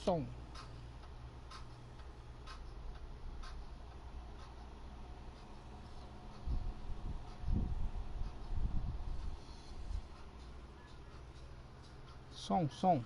som. Som.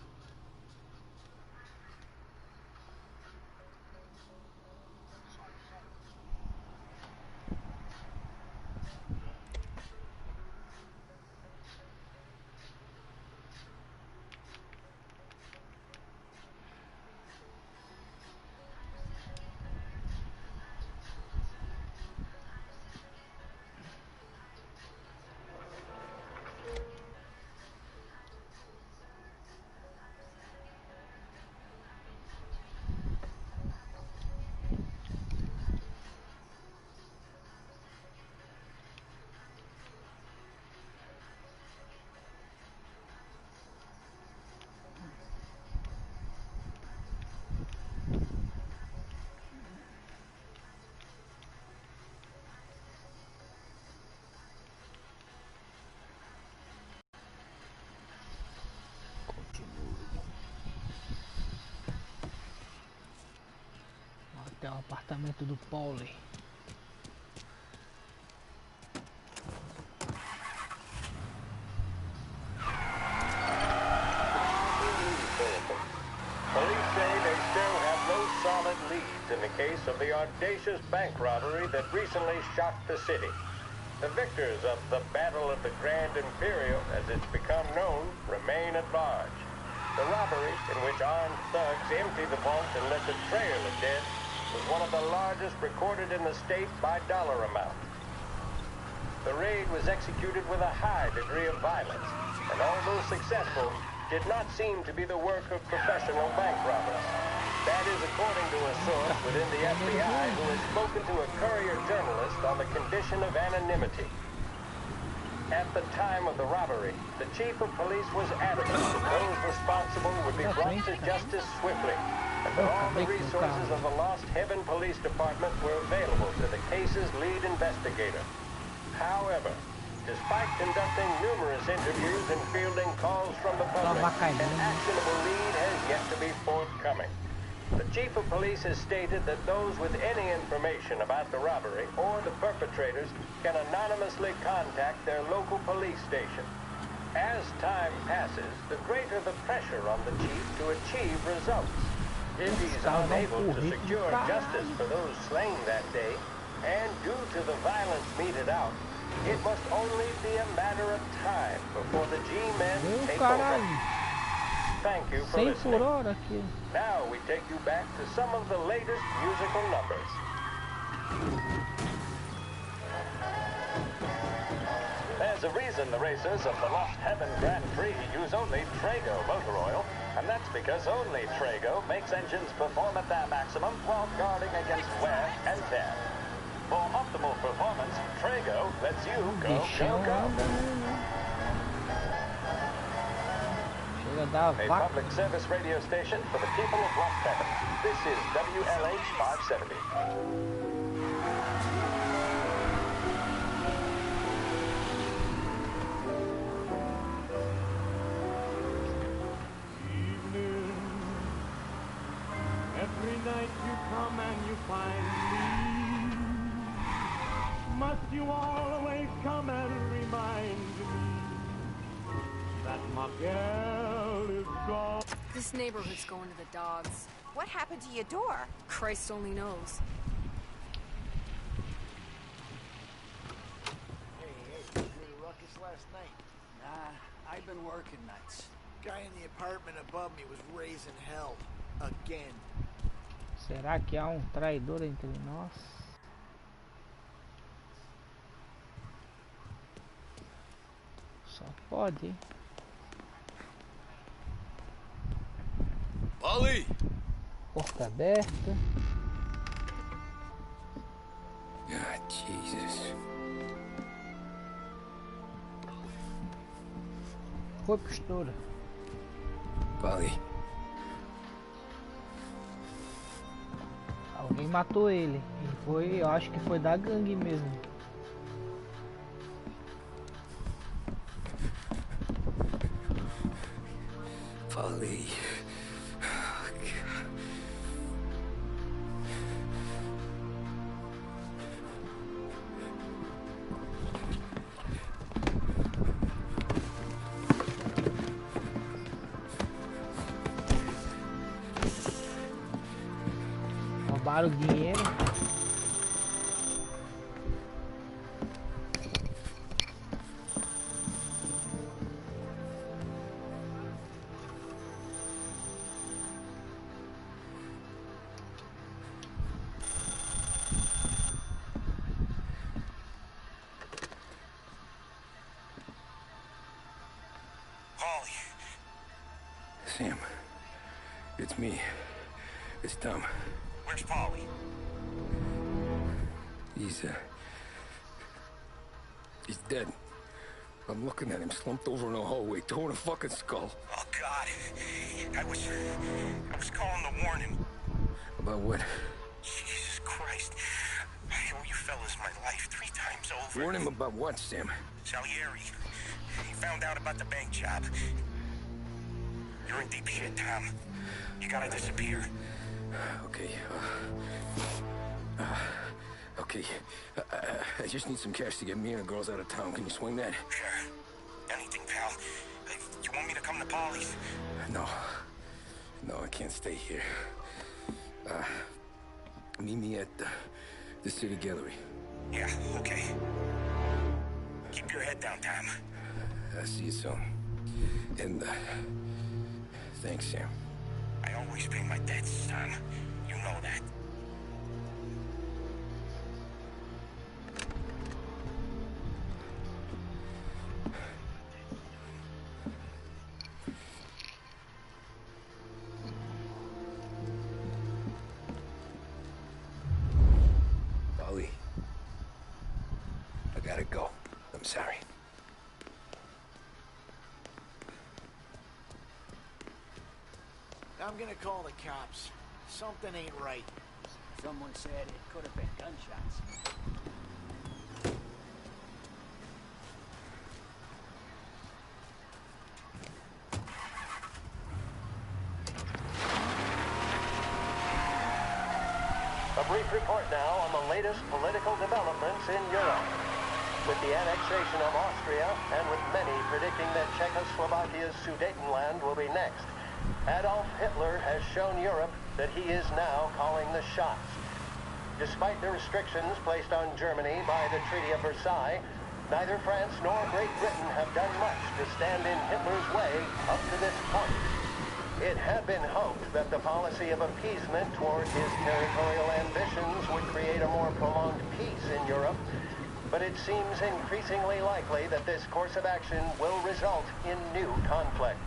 Até o apartamento do Pauli. Police say they still have no solid leads in the case of the audacious bank robbery that recently shocked the city. The victors of the Battle of the Grand Imperial, as it's become known, remain at large. The robbery, in which armed thugs emptied the vault and left a trail of dead, was one of the largest recorded in the state by dollar amount. The raid was executed with a high degree of violence, and although successful, did not seem to be the work of professional bank robbers. That is according to a source within the FBI who has spoken to a Courier journalist on the condition of anonymity. At the time of the robbery, the chief of police was adamant that those responsible would be brought to justice swiftly, and that all the resources of the Lost Heaven Police Department were available to the case's lead investigator. However, despite conducting numerous interviews and fielding calls from the public, an actionable lead has yet to be forthcoming. The chief of police has stated that those with any information about the robbery or the perpetrators can anonymously contact their local police station. As time passes, the greater the pressure on the chief to achieve results. If he's unable to secure justice for those slain that day, and due to the violence meted out, it must only be a matter of time before the G-men take over. Thank you for listening. Now we take you back to some of the latest musical numbers. There's a reason the racers of the Lost Heaven Grand Prix use only Trago motor oil, and that's because only Trago makes engines perform at their maximum while guarding against wear and tear. For optimal performance, Trago lets you go. A public service radio station for the people of Lost Heaven. This is WLH 570. Evening, every night you come and you find me. Must you always come and remind me that my girl is gone? This neighborhood's going to the dogs. What happened to your door? Christ only knows. Hey, you hear a ruckus last night? Nah, I've been working nights. Guy in the apartment above me was raising hell. Again. Será que há traidor entre nós? Só pode. Ollie! Porta aberta. Ah, Jesus. Foi postura. Polly. Alguém matou ele. E foi, eu acho que foi da gangue mesmo. Polly. Oh, God. roubaram o dinheiro. Sam, it's me. It's Tom. Where's Paulie? He's dead. I'm looking at him slumped over in a hallway, torn a fucking skull. Oh, God. I was calling to warn him. About what? Jesus Christ. I owe you fellas my life 3 times over. Warn him about what, Sam? Salieri. He found out about the bank job. You're in deep shit, Tom. You gotta disappear. Okay, okay. I just need some cash to get me and the girls out of town. Can you swing that? Sure. Anything, pal. You want me to come to Paulie's? No. No, I can't stay here. Meet me at the city gallery. Yeah, okay. Keep your head down, Tom. I'll see you soon. And, thanks, Sam. I always pay my debts, Tom. You know that. Ollie, I gotta go. I'm sorry. I'm gonna call the cops. Something ain't right. Someone said it could have been gunshots. A brief report now on the latest political developments in Europe. With the annexation of Austria, and with many predicting that Czechoslovakia's Sudetenland will be next, Adolf Hitler has shown Europe that he is now calling the shots. Despite the restrictions placed on Germany by the Treaty of Versailles, neither France nor Great Britain have done much to stand in Hitler's way up to this point. It had been hoped that the policy of appeasement toward his territorial ambitions would create a more prolonged peace in Europe, but it seems increasingly likely that this course of action will result in new conflict.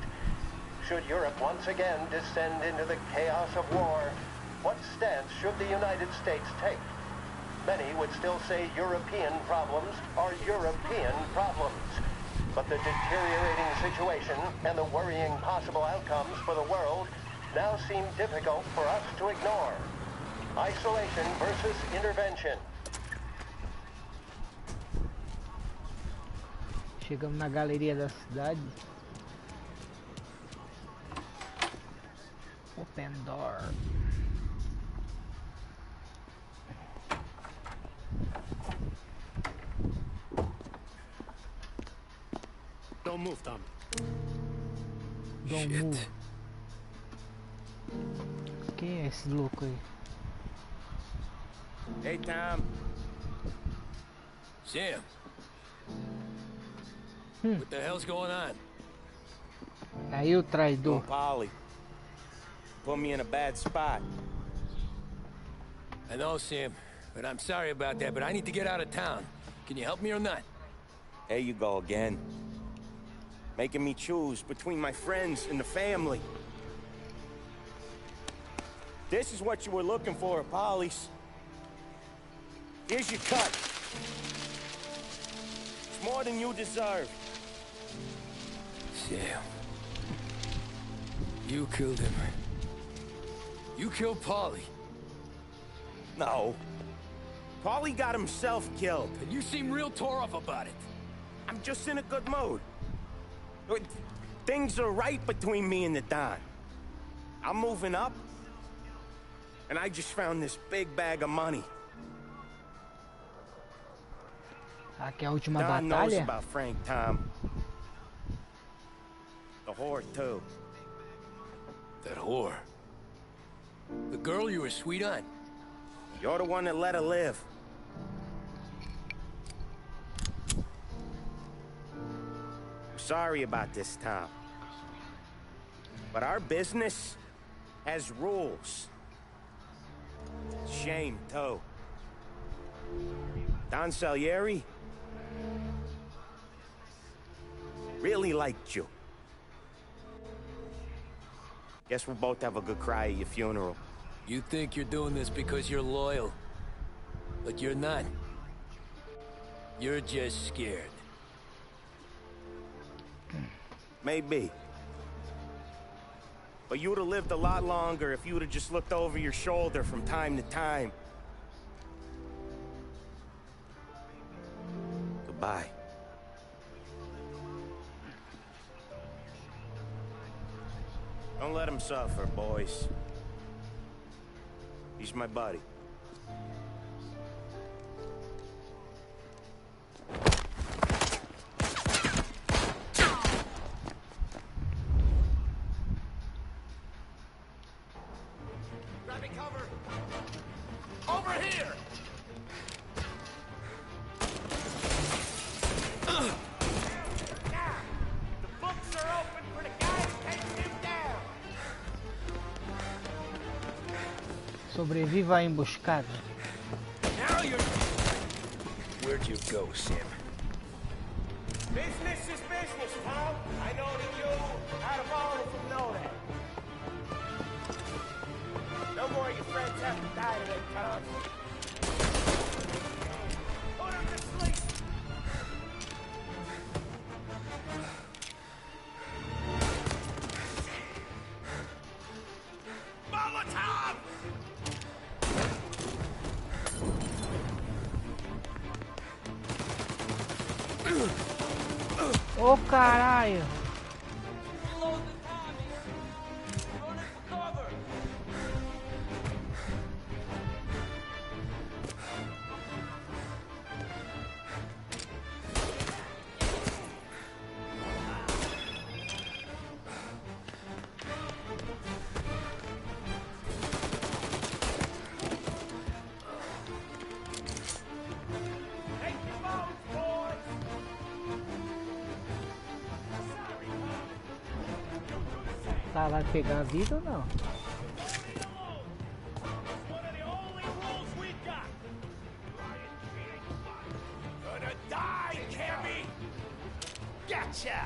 Should Europe once again descend into the chaos of war, what stance should the United States take? Many would still say European problems are European problems. But the deteriorating situation and the worrying possible outcomes for the world now seem difficult for us to ignore. Isolation versus intervention. Chegamos na galeria da cidade. Open door. Don't move, Tom. Don't Shit. move. Quem é esse louco aí? Hey, Tom. Sam. What the hell's going on? Aí o traidor. Paulie. Put me in a bad spot. I know, Sam, but I'm sorry about that, but I need to get out of town. Can you help me or not? There you go again. Making me choose between my friends and the family. This is what you were looking for, Paulie's. Here's your cut. It's more than you deserve. Sam. You killed him. You killed Paulie. No. Paulie got himself killed. And you seem real tore up about it. I'm just in a good mood. Things are right between me and the Don. I'm moving up, and I just found this big bag of money. Aqui é a última Don knows batalha. about Frank, Tom. The whore, too. That whore. The girl you were sweet on. You're the one that let her live. I'm sorry about this, Tom. But our business has rules. Shame, too. Don Salieri really liked you. Guess we'll both have a good cry at your funeral. You think you're doing this because you're loyal, but you're not. You're just scared. Maybe. But you would have lived a lot longer if you would have just looked over your shoulder from time to time. Goodbye. Don't let him suffer, boys. He's my buddy. Grabbing cover! Over here! The books are open for the guy who takes him down! Sobreviva à emboscada. Now you're... Where'd you go, Sam? Business is business, Tom. I know that you, out of all of them, know that. No more of your friends have to die today, Tom. Put him to sleep. Molotov! Ô caralho! Tá lá pegar a vida ou não? Gonna die, Cammy! Gotcha!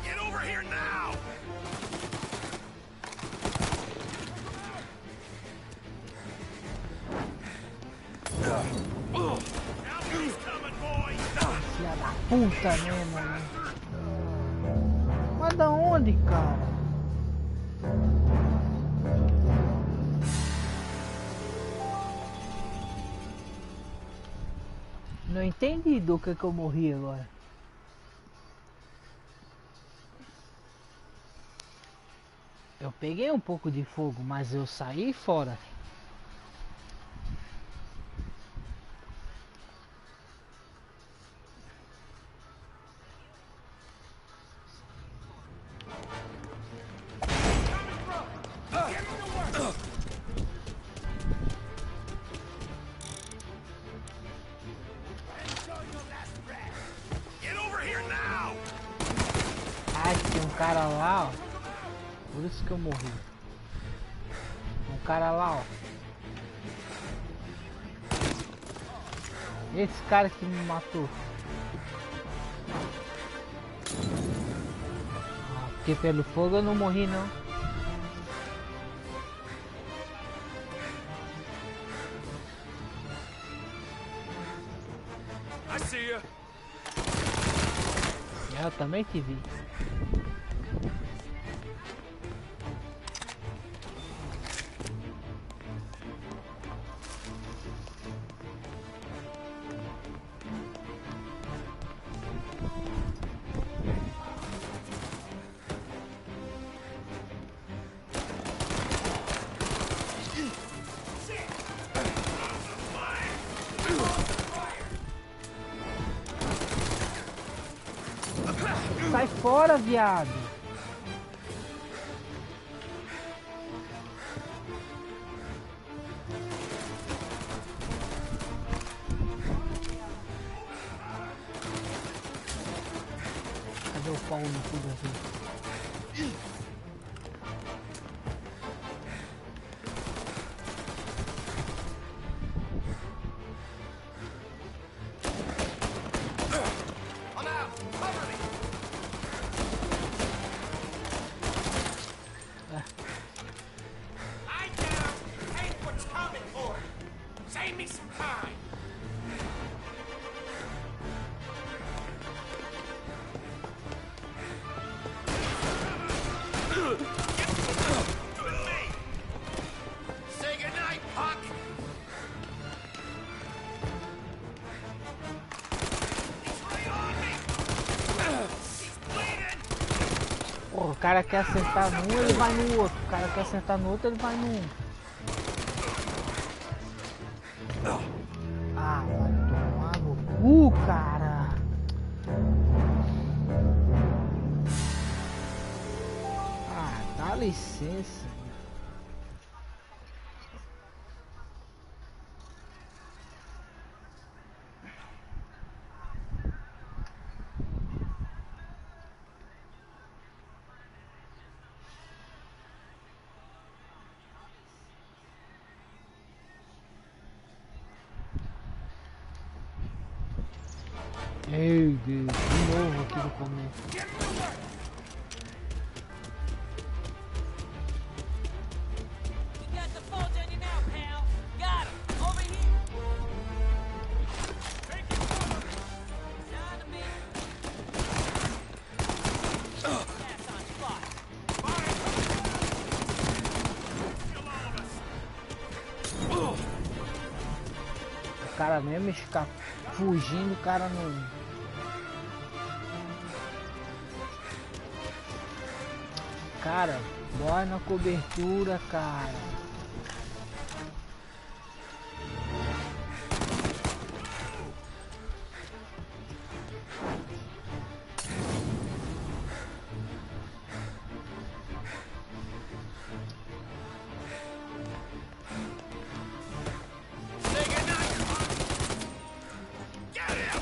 Get over here now! Filha da puta mesmo, né? Mas da onde, cara? Não entendi do que eu morri agora. Eu peguei um pouco de fogo, mas eu saí fora. Get over here now! Ai, tem um cara lá, ó. Por isso que eu morri. Um cara lá, ó. Esse cara que me matou. Porque pelo fogo eu não morri não. I see ya. Eu também te vi. Sai fora, viado. Cadê o pau no cu da gente? I'm out. Cover me. I down. Ain't what's coming for it. Save me some time. Say goodnight, Puck. He's right on me. He's bleeding. Porra, o cara quer acertar num, ele vai no outro. O cara quer acertar no outro, ele vai no um. Ah, vai tomar no cu, cara. Ah, dá licença. Ei, Deus, de novo aqui no começo. You got the bulge on you now, pal. Got him. Over here. Take it forward. Down to me. Gas on spot. O cara mesmo ficar fugindo, o cara não. Cara, bora na cobertura, cara. Say goodnight, Puck. Get him.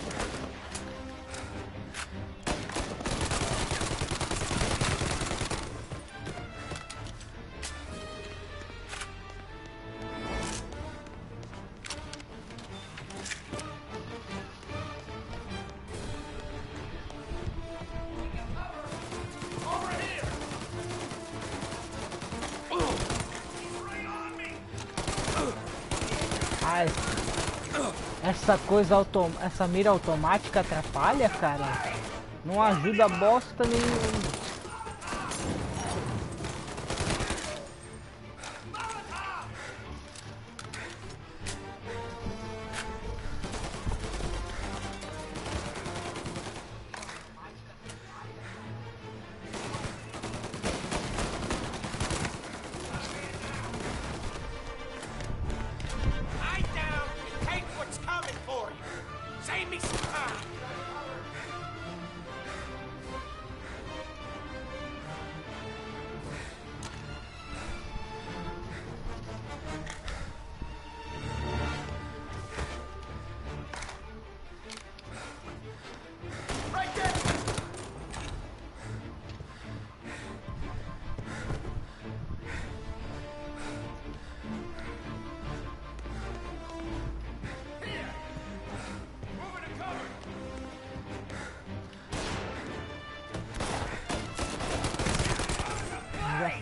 Over here. He's right on me. Ai, essa coisa essa mira automática atrapalha, cara. Não ajuda bosta nenhuma.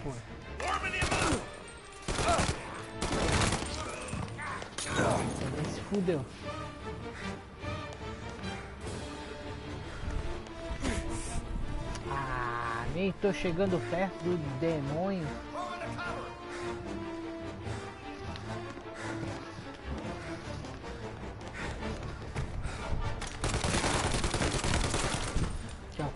foi. Ele se fudeu. Ah, nem tô chegando perto do demônio. Tchau.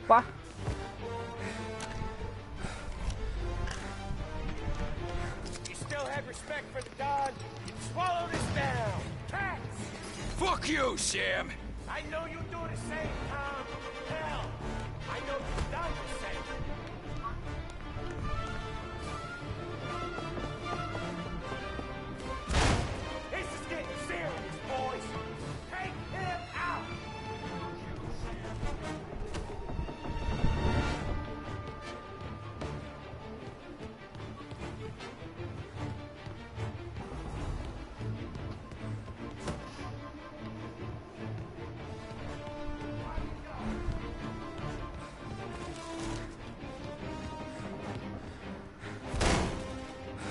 Pá. You still had respect for the god? Swallow this down. Cats! Fuck you, Sam! I know you do the same, Tom. Hell, I know you've done the same. This is getting serious, boys. Take him out.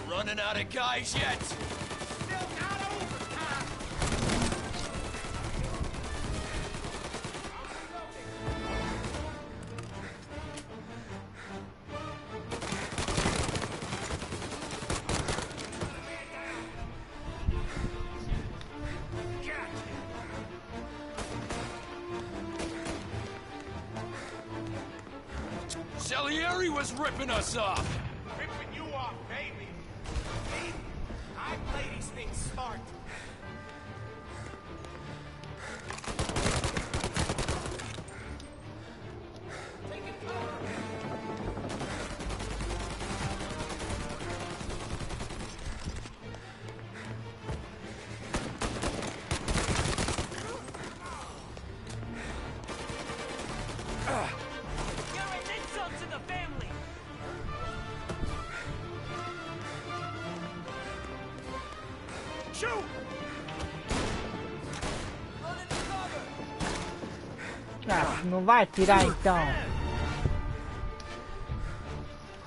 Running out of guys yet? Still not over, Tom. Salieri was ripping us off! Ripping you off, baby. Me? I play these things smart. Taking cover. You're an insult to the family! Shoot! Running to cover! Ah, não vai atirar então.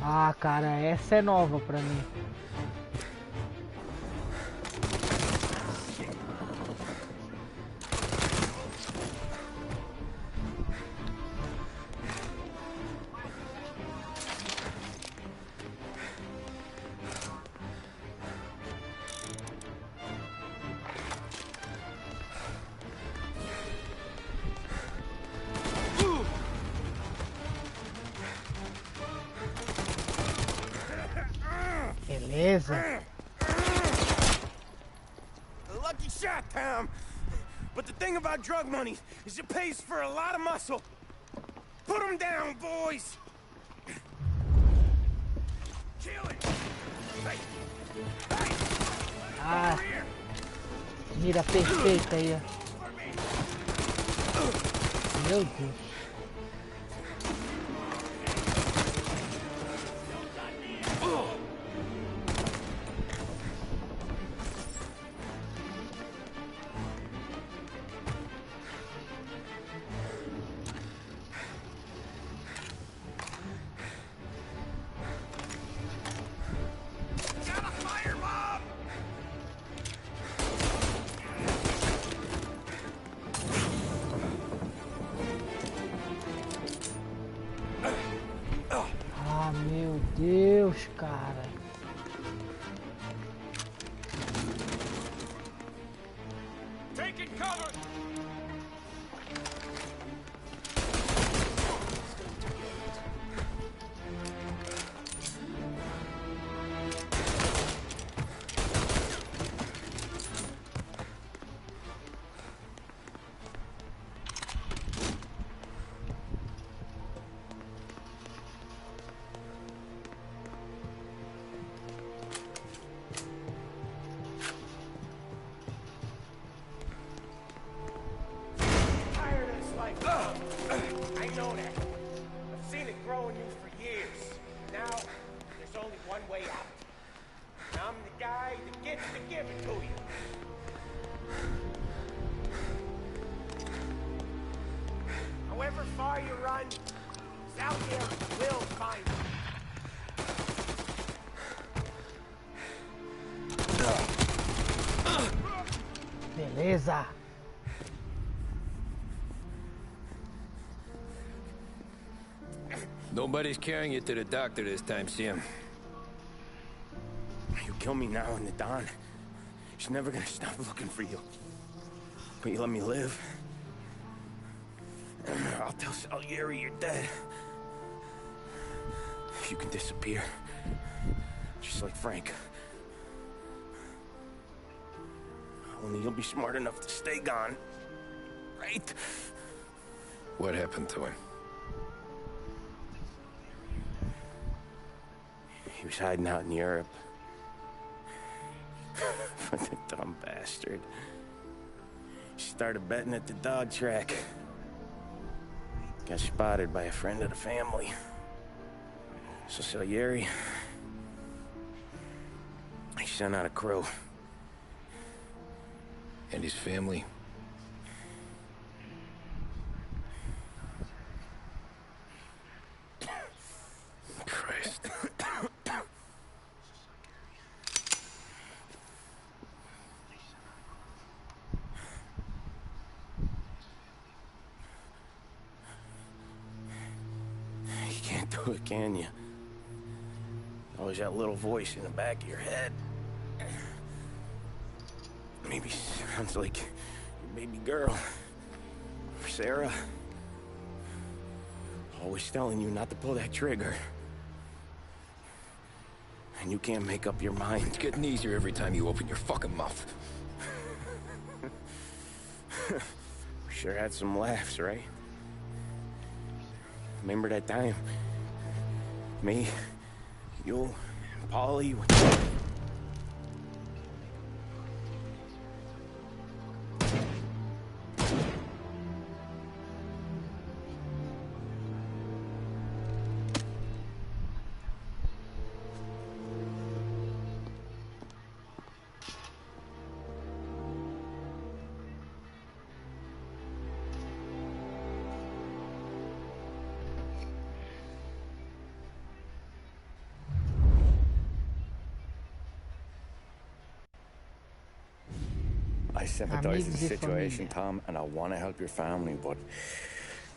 Ah, cara, essa é nova pra mim. Beleza. Lucky shot, Tom. But the thing about drug money is it pays for a lot of muscle. Put him down, boys. Kill it. Hey. Hey. Ah, mira perfeita aí, ó. Meu Deus. Got a firebomb. Ah, meu Deus, cara. Taking cover. Tired of this life. I know that. I've seen it grow in you for years. Now, there's only one way out. And I'm the guy that gets to give it to you. son. Salieri will find you. Beleza. Nobody's carrying you to the doctor this time, Sam. You kill me now in the dawn. She's never gonna stop looking for you. But you let me live. And I'll tell Salieri you're dead. You can disappear. Just like Frank. Only you'll be smart enough to stay gone. Right? What happened to him? He was hiding out in Europe. But the dumb bastard. He started betting at the dog track. Got spotted by a friend of the family. So Salieri, he sent out a crew. And his family? Christ. You can't do it, can you? Always that little voice in the back of your head. Maybe sounds like your baby girl. Or Sarah. Always telling you not to pull that trigger. And you can't make up your mind. It's getting easier every time you open your fucking mouth. Sure had some laughs, right? Remember that time? Me, you, and Polly. I sympathize with the Amigos e situation, família. Tom, and I want to help your family, but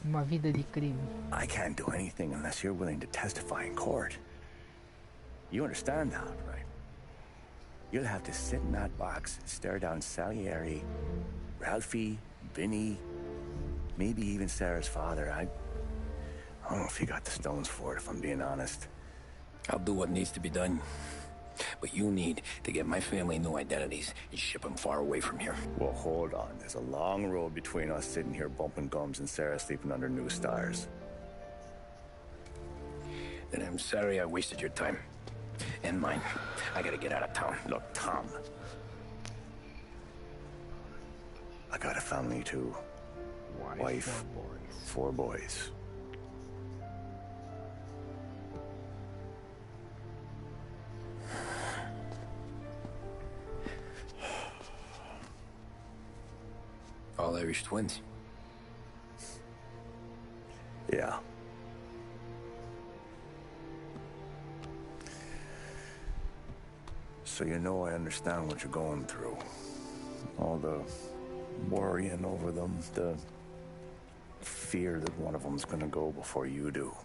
Uma vida de crime. I can't do anything unless you're willing to testify in court. You understand that, right? You'll have to sit in that box, stare down Salieri, Ralphie, Vinny, maybe even Sarah's father. I don't know if you got the stones for it, if I'm being honest. I'll do what needs to be done. But you need to get my family new identities and ship them far away from here. Well, hold on. There's a long road between us sitting here bumping gums and Sarah sleeping under new stars. Then I'm sorry I wasted your time. And mine. I gotta get out of town. Look, Tom. I got a family too. Wife, 4 boys. All Irish twins. Yeah. So you know I understand what you're going through. All the worrying over them, the fear that one of them's gonna go before you do.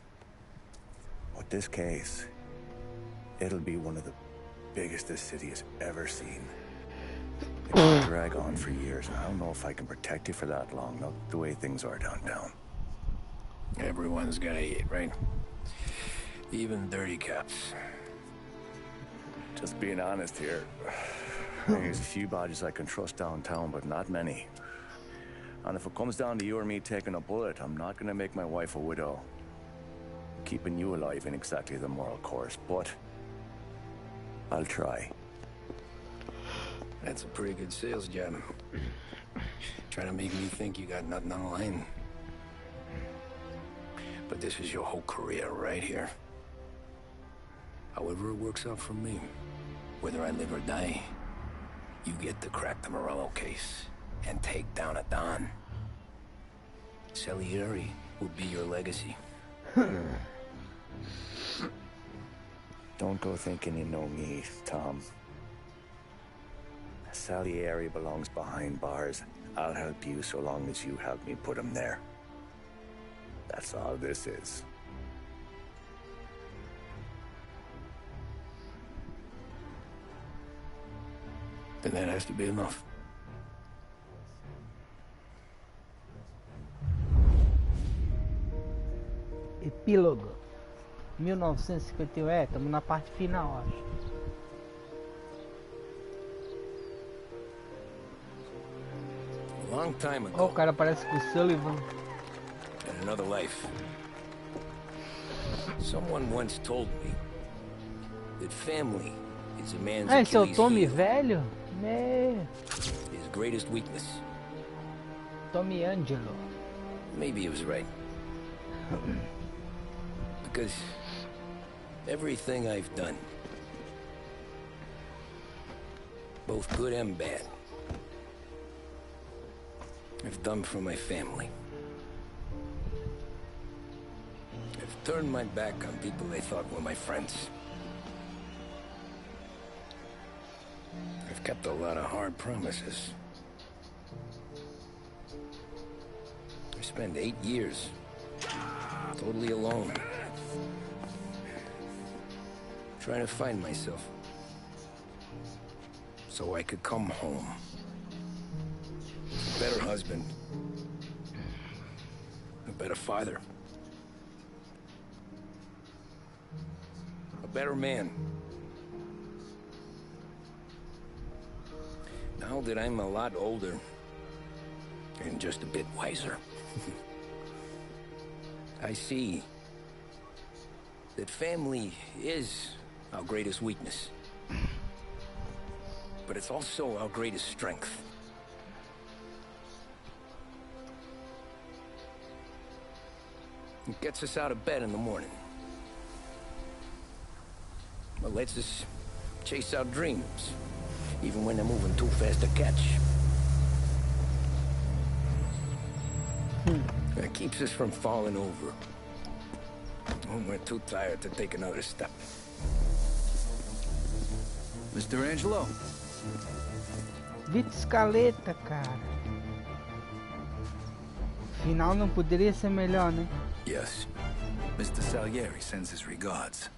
With this case, it'll be one of the biggest this city has ever seen. It'll drag on for years, and I don't know if I can protect you for that long, not the way things are downtown. Everyone's gotta eat, right? Even dirty cops. Just being honest here, there's a few bodies I can trust downtown, but not many. And if it comes down to you or me taking a bullet, I'm not gonna make my wife a widow. Keeping you alive ain't exactly the moral course, but I'll try. That's a pretty good sales job. Trying to make me think you got nothing on the line. But this is your whole career right here. However it works out for me, whether I live or die, you get to crack the Morello case and take down a Don. Salieri would be your legacy. Don't go thinking you know me, Tom. Salieri belongs behind bars. I'll help you so long as you help me put him there. That's all this is. Then that has to be enough. Epílogo 1951, estamos na parte final, acho. A long time Oh, ago, o cara parece com o Sullivan. in another life, someone once told me that family is a man's Ah, esse é o Achilles Tommy heel, velho? his greatest weakness. Tommy Angelo. Maybe he was right. Because everything I've done, both good and bad, I've done for my family. I've turned my back on people they thought were my friends. I've kept a lot of hard promises. I spent 8 years totally alone, trying to find myself so I could come home. A better husband, a better father, a better man. Now that I'm a lot older and just a bit wiser, I see that family is our greatest weakness, but it's also our greatest strength. It gets us out of bed in the morning. It lets us chase our dreams, even when they're moving too fast to catch. It keeps us from falling over when we're too tired to take another step. Mr. Angelo? Vito Scaletta, cara. Final não poderia ser melhor, né? Yes. Mr. Salieri sends his regards.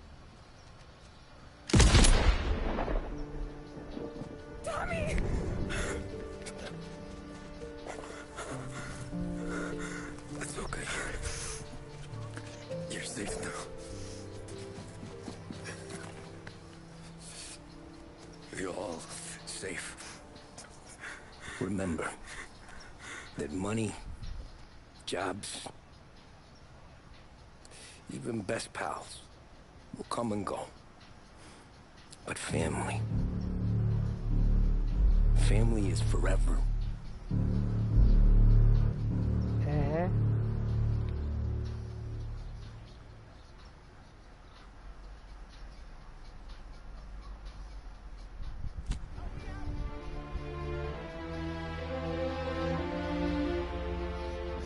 Tommy! That's okay. You're safe now. You're all safe. Remember that money, jobs, even best pals will come and go. But family is forever. É.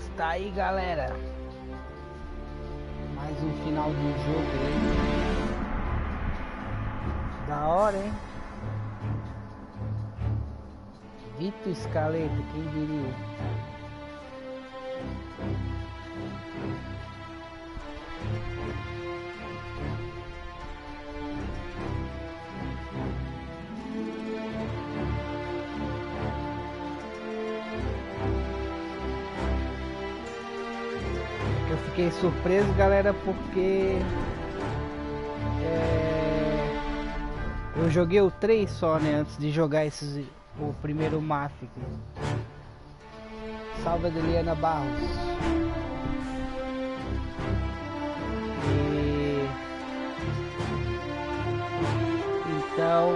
Está aí, galera. Mais um final do jogo aí. Da hora, hein? Vito Scaletta, quem diria? Eu fiquei surpreso, galera, porque eu joguei o 3 só, né, antes de jogar o primeiro Mafia. Salve, Adeliana Barros. Então,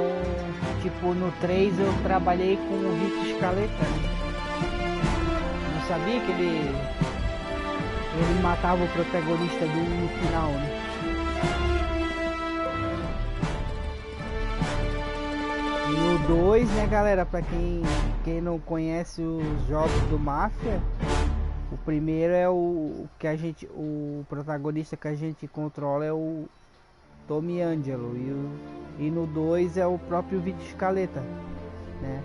tipo, no 3 eu trabalhei com o Vito Scaletta. Não sabia que ele matava o protagonista no final, né? E o 2, né, galera, pra quem não conhece os jogos do Mafia, O primeiro é o que a gente, o protagonista que a gente controla é o Tommy Angelo e no 2 é o próprio Vito Scaletta, né?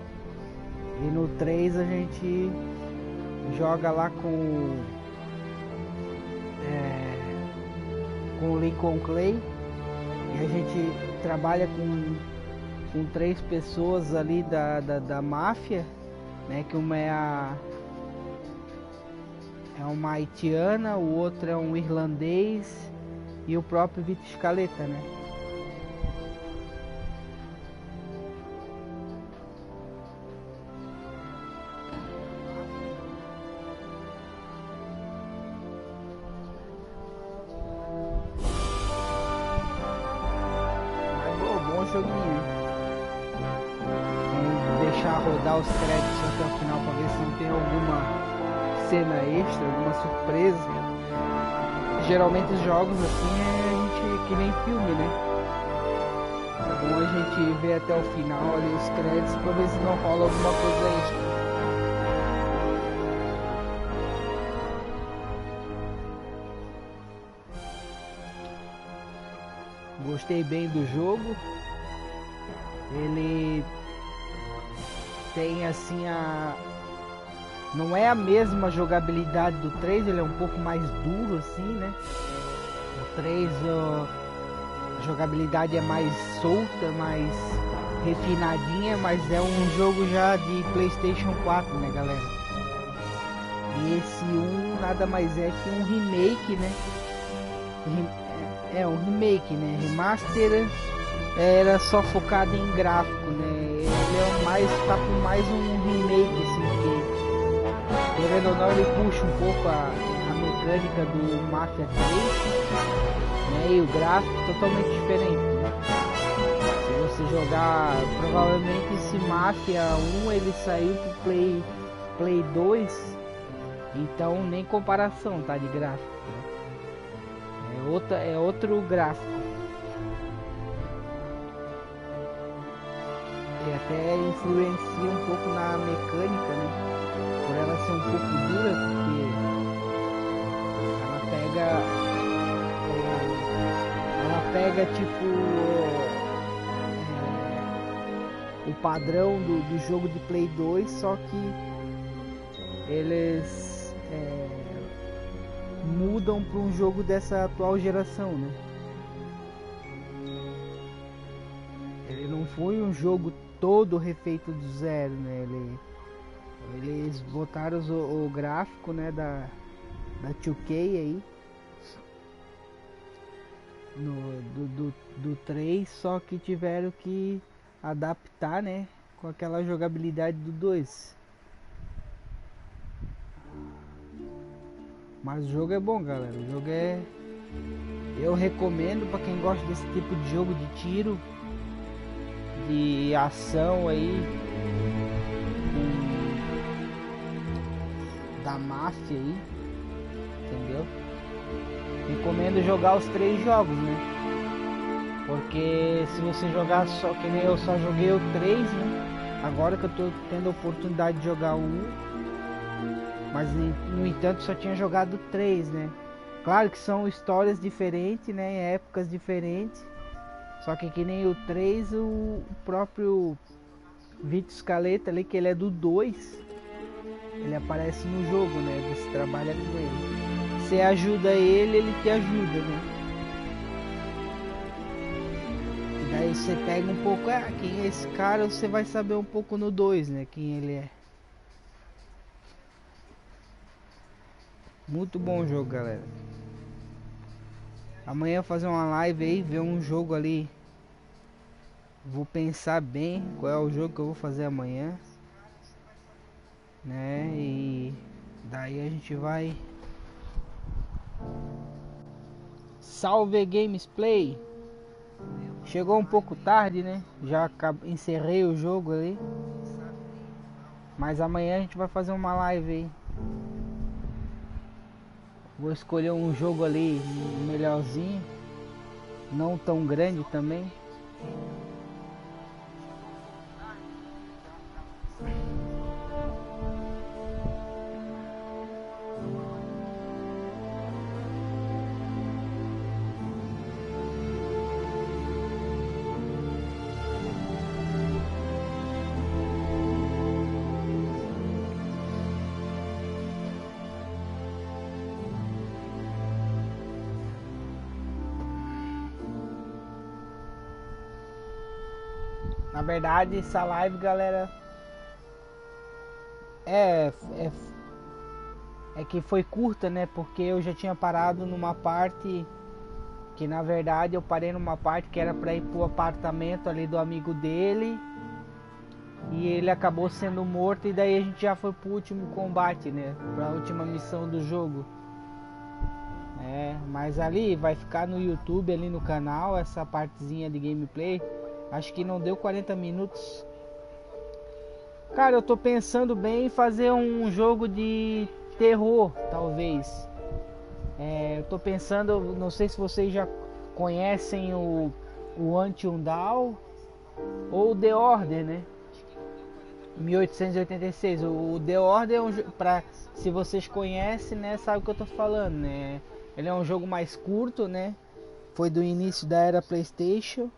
E no 3 a gente joga lá com o Lincoln Clay e a gente trabalha com 3 pessoas ali da máfia, né? Que uma é uma haitiana, o outro é um irlandês e o próprio Vito Scaletta, né? Mas bom joguinho. Vamos deixar rodar os créditos até o final para ver se não tem alguma cena extra, alguma surpresa. Geralmente os jogos assim a gente que nem filme, né? É bom a gente ver até o final ali os créditos para ver se não rola alguma coisa extra. Gostei bem do jogo. Ele tem assim não é a mesma jogabilidade do 3, ele é um pouco mais duro assim, né? O 3 a jogabilidade é mais solta, mais refinadinha, mas é um jogo já de PlayStation 4, né, galera? E esse 1 nada mais é que um remake, né? É um remake, né? Remaster era só focado em gráfico, né? Ele é mais, tá com mais um remake, assim, que querendo ou não, ele puxa um pouco a mecânica do Mafia 3, né? E o gráfico totalmente diferente, né? Se você jogar, provavelmente esse Mafia 1 ele saiu pro Play 2, então nem comparação, tá, de gráfico, né? É outro gráfico. E até influencia um pouco na mecânica, né? Por ela ser um pouco dura, porque ela pega tipo o padrão do jogo de Play 2, só que eles mudam para um jogo dessa atual geração, né? Ele não foi um jogo todo refeito do zero, né? Eles botaram o gráfico, né, da 2K aí do 3, só que tiveram que adaptar, né, com aquela jogabilidade do 2. Mas o jogo é bom, galera. O jogo eu recomendo para quem gosta desse tipo de jogo de tiro, de ação aí, da máfia aí, entendeu? Recomendo jogar os 3 jogos, né? Porque se você jogar só, que nem eu só joguei o 3, né? Agora que eu tô tendo a oportunidade de jogar o 1, mas no entanto só tinha jogado o 3, né? Claro que são histórias diferentes, né? Épocas diferentes. Só que nem o 3, o próprio Vito Scaletta ali, que ele é do 2, ele aparece no jogo, né? Você trabalha com ele. Você ajuda ele, ele te ajuda, né? E daí você pega um pouco, quem é esse cara, você vai saber um pouco no 2, né? Quem ele é. Muito bom o jogo, galera. Amanhã eu vou fazer uma live aí, ver um jogo ali. Vou pensar bem qual é o jogo que eu vou fazer amanhã, né? E daí a gente vai. Salve Gamesplay. Chegou um pouco tarde, né? Já encerrei o jogo ali. Mas amanhã a gente vai fazer uma live aí. Vou escolher um jogo ali melhorzinho, não tão grande também. Na verdade, essa live, galera, é que foi curta, né? Porque eu já tinha parado numa parte que, na verdade, eu parei numa parte que era para ir pro apartamento ali do amigo dele, e ele acabou sendo morto, e daí a gente já foi pro último combate, né? Pra última missão do jogo. Mas ali vai ficar no YouTube, ali no canal, essa partezinha de gameplay. Acho que não deu 40 minutos. Cara, eu tô pensando bem em fazer um jogo de terror, talvez. Eu tô pensando, não sei se vocês já conhecem o Until ou The Order, né? 1886. O The Order é um jogo, se vocês conhecem, né, sabe o que eu tô falando, né? Ele é um jogo mais curto, né? Foi do início da era PlayStation.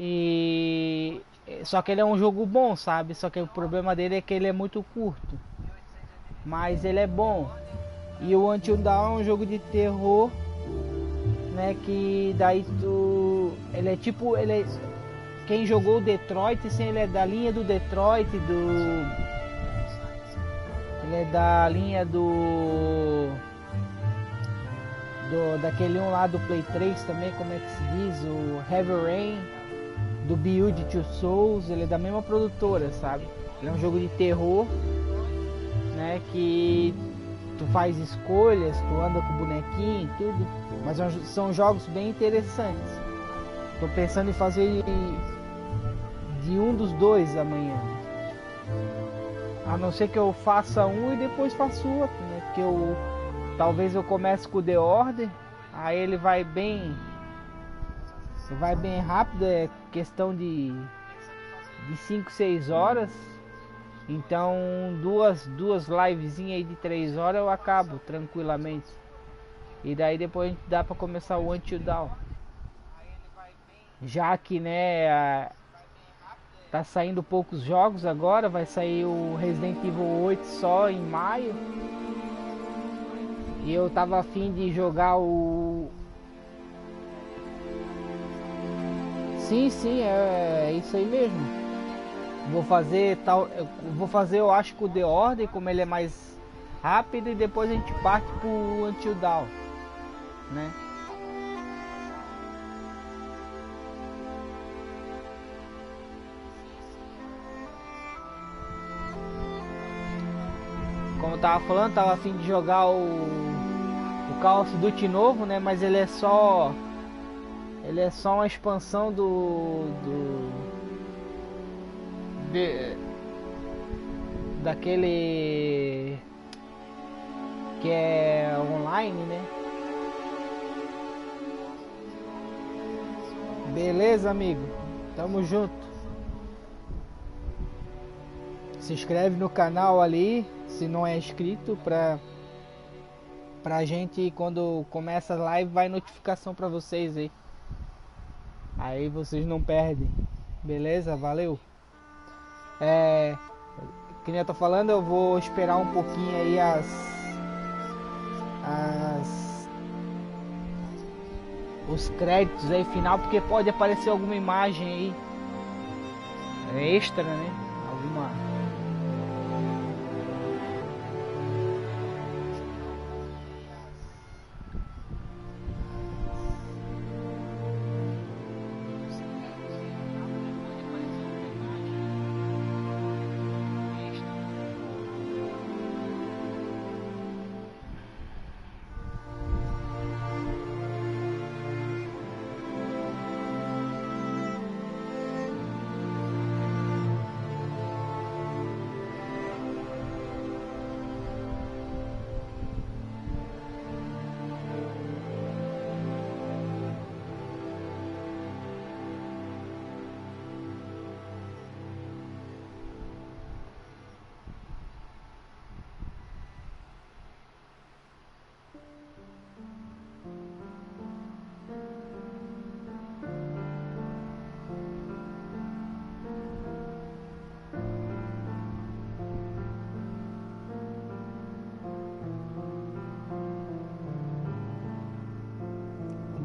E só que ele é um jogo bom, sabe? Só que o problema dele é que ele é muito curto. Mas ele é bom. E o Until Dawn é um jogo de terror, né, que daí ele é tipo, quem jogou o Detroit, assim, ele é da linha do Detroit, ele é da linha daquele um lá do Play 3 também, como é que se diz, o Heavy Rain, do Beyond Two Souls. Ele é da mesma produtora, sabe? Ele é um jogo de terror, né, que tu faz escolhas, tu anda com o bonequinho e tudo, mas são jogos bem interessantes. Tô pensando em fazer de um dos dois amanhã, a não ser que eu faça um e depois faça o outro, né? Porque talvez eu comece com o The Order, aí ele vai bem rápido, é questão de 5, 6 horas. Então duas livezinhas aí de 3 horas eu acabo tranquilamente. E daí depois a gente dá pra começar o Until Dawn. Já que, né, tá saindo poucos jogos agora, vai sair o Resident Evil 8 só em maio. E eu tava a fim de jogar o... Sim, é isso aí mesmo. Vou fazer eu acho que o The Order, como ele é mais rápido, e depois a gente parte pro Until Dawn, né? Como eu tava falando, tava a fim de jogar o Call of Duty novo, né? Mas ele é só uma expansão daquele que é online, né? Beleza, amigo? Tamo junto. Se inscreve no canal ali, se não é inscrito, pra gente, quando começa a live, vai notificação pra vocês aí. Aí vocês não perdem. Beleza? Valeu. Que nem eu tô falando, eu vou esperar um pouquinho aí os créditos aí final, porque pode aparecer alguma imagem aí extra, né? Alguma...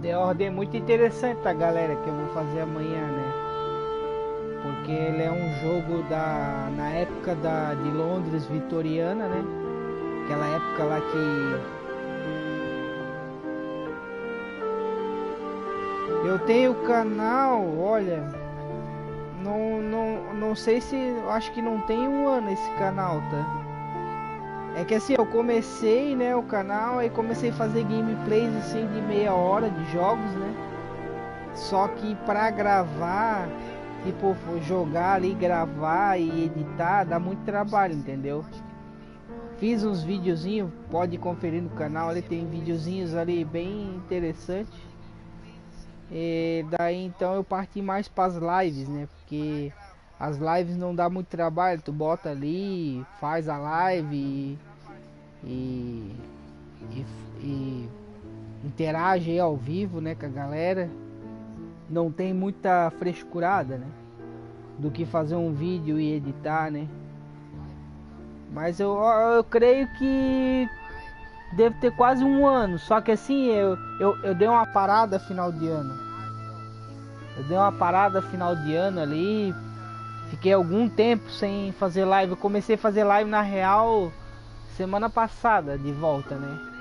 The Order é muito interessante, a galera, que eu vou fazer amanhã, né? porque ele é um jogo na época de Londres vitoriana, né? Aquela época lá que eu tenho o canal, olha, não sei se, eu acho que não tem um ano esse canal, tá? É que assim, eu comecei, né, o canal, e comecei a fazer gameplays assim de meia hora de jogos, né? Só que pra gravar, tipo, jogar ali, gravar e editar, dá muito trabalho, entendeu? Fiz uns videozinhos, pode conferir no canal, ali tem videozinhos ali bem interessantes. E daí então eu parti mais para as lives, né? Porque as lives não dá muito trabalho, tu bota ali, faz a live e, e interage aí ao vivo, né, com a galera. Não tem muita frescurada, né, do que fazer um vídeo e editar, né. Mas eu creio que deve ter quase um ano. Só que assim, eu dei uma parada final de ano. Eu dei uma parada final de ano ali. Fiquei algum tempo sem fazer live. Eu comecei a fazer live na real semana passada de volta, né.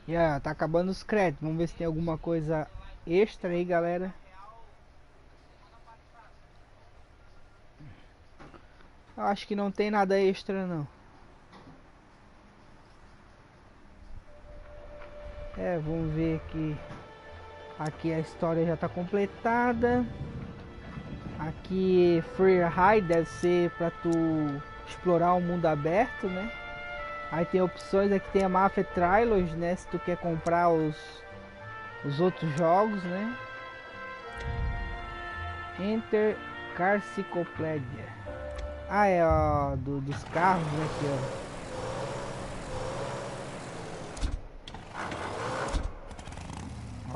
Já tá acabando os créditos. Vamos ver se tem alguma coisa extra aí, galera. Eu acho que não tem nada extra, não. É, vamos ver aqui. Aqui a história já tá completada. Aqui Free High deve ser pra tu explorar o mundo aberto, né? Aí tem opções, aqui tem a Mafia Trilogy, né? Se tu quer comprar os outros jogos, né? Enter Car Cyclopedia. Ah, é ó, dos carros, né? Aqui,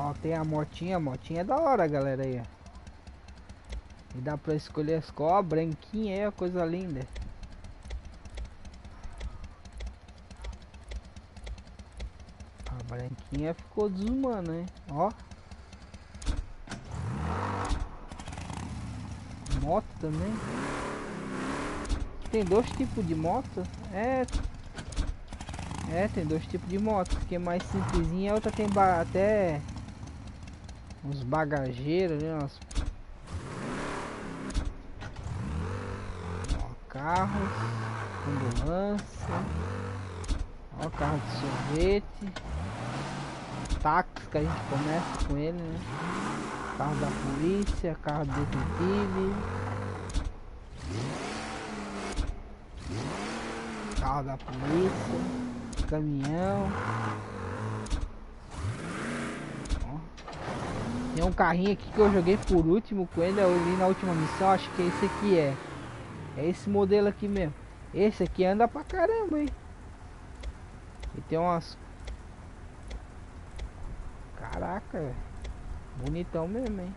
ó. Ó, tem a motinha é da hora, galera, aí, ó. E dá pra escolher as cores, branquinha aí, ó, coisa linda. A branquinha ficou desumana, hein? Ó. Moto também. Tem dois tipos de moto. Tem dois tipos de moto. Que é mais simplesinha, a outra tem até uns bagageiros, né? Ó, carros, ambulância. Ó, carro de sorvete. Táxi que a gente começa com ele, né? Carro da polícia, carro do detetive. Carro da polícia, caminhão. Ó. Tem um carrinho aqui que eu joguei por último com ele, eu li na última missão, acho que esse aqui é. É esse modelo aqui mesmo. Esse aqui anda pra caramba, hein? E tem umas... Caraca, bonitão mesmo, hein?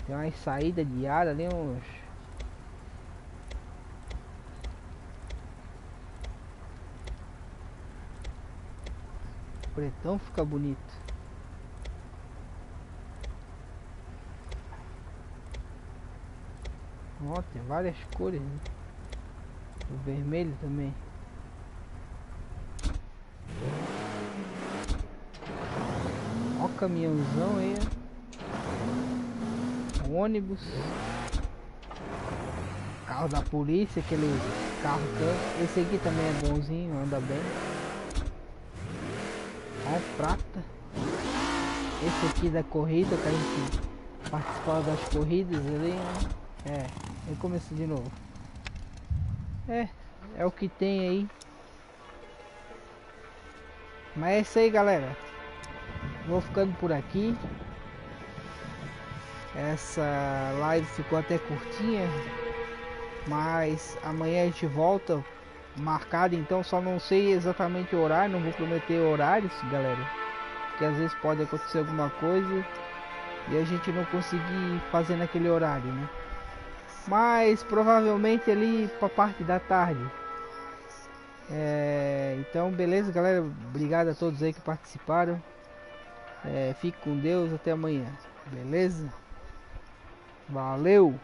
Tem umas saídas de ar ali, uns... Pretão fica bonito. Ó, tem várias cores, né? O vermelho também. Ó o caminhãozão aí, ó. Ônibus. Carro da polícia, aquele carro tanto. Esse aqui também é bonzinho, anda bem. Ó, prata. Esse aqui da corrida, que a gente participava das corridas ali, né? Aí começa de novo. É o que tem aí. Mas é isso aí, galera. Vou ficando por aqui. Essa live ficou até curtinha, mas amanhã a gente volta marcado, então só não sei exatamente o horário, não vou prometer horários, galera, porque às vezes pode acontecer alguma coisa e a gente não conseguir fazer naquele horário, né? Mas provavelmente ali para parte da tarde. Então, beleza, galera. Obrigado a todos aí que participaram. Fique com Deus. Até amanhã. Beleza? Valeu!